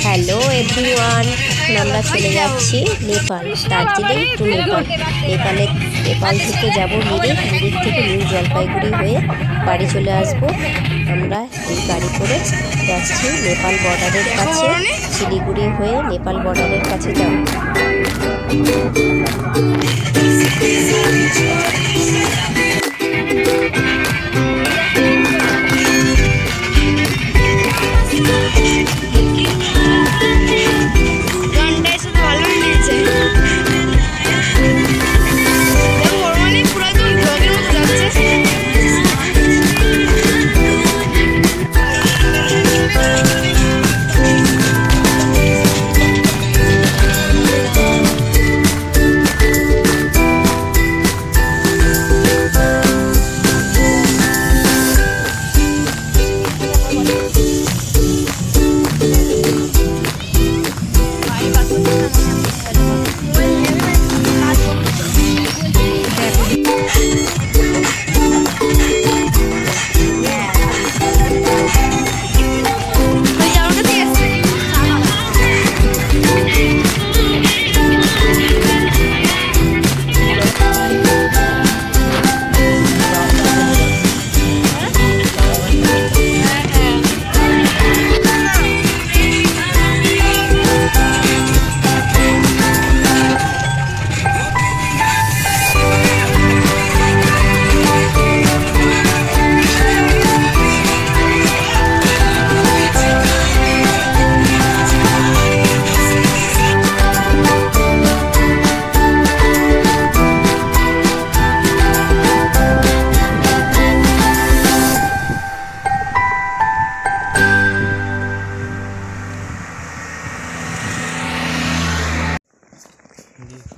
Hello everyone, আমরা চলে যাচ্ছি নেপাল, দার্জিলিং টু নেপাল। নেপাল থেকে যাব মিরিক থেকে নিউ জলপাইগুড়ি হয়ে বাড়ি চলে আসব। আমরা এই গাড়ি করে যাচ্ছি নেপাল বর্ডারের কাছে, শিলিগুড়ি হয়ে নেপাল বর্ডারের কাছে যাব।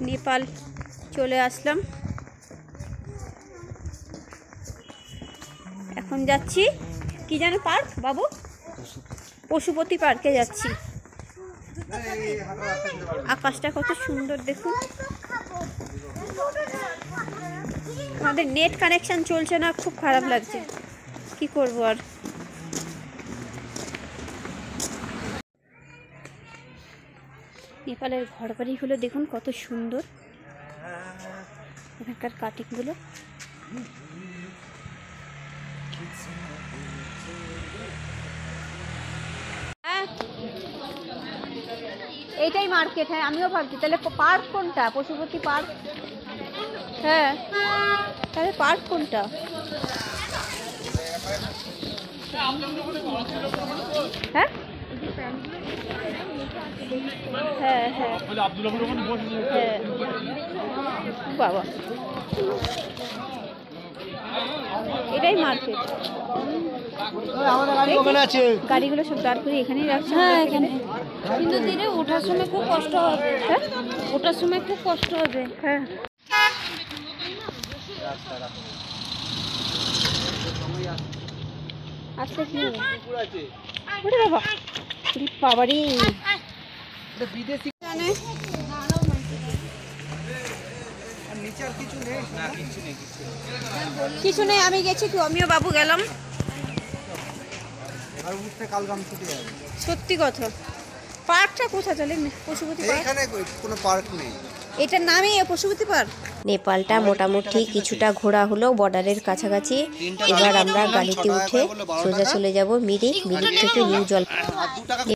নেপাল চলে আসলাম, এখন যাচ্ছি কি যেন পার্ক বাবু, পশুপতি পার্কে যাচ্ছি। আকাশটা কত সুন্দর দেখুন। আমাদের নেট কানেকশন চলছে না, খুব খারাপ লাগছে, কি করবো আর। নেপালের ঘর বাড়িগুলো দেখুন কত সুন্দর, এখানকার কাটিংগুলো। এইটাই মার্কেট, হ্যাঁ আমিও ভাবছি তাহলে পার্ক কোনটা, পশুপতি পার্ক, হ্যাঁ তাহলে পার্ক কোনটা। হ্যাঁ হ্যাঁ হ্যাঁ হ্যাঁ বাবা, এটাই মার্কেট। গাড়িগুলো সব দাঁড় করে এখানেই রাখছে। হ্যাঁ এখানে, কিন্তু দিনে ওঠার সময় খুব কষ্ট হবে। হ্যাঁ ওঠার সময় খুব কষ্ট হবে। হ্যাঁ আসতে কি বাবা, বাবারি কিছু নেই, আমি গেছি তো, আমিও বাবু গেলাম। সত্যি কথা, পার্কটা কোথায় তাহলে? পশুপতি পার্ক, এখানে কোনো পার্ক নেই, এটার নামই পশুপতি পার্ক। নেপালটা মোটামুটি কিছুটা ঘোরা হলো, বর্ডারের কাছাকাছি। এবার আমরা গাড়িতে উঠে সোজা চলে যাব মিরিক থেকে নিউ জলপাইগুড়ি।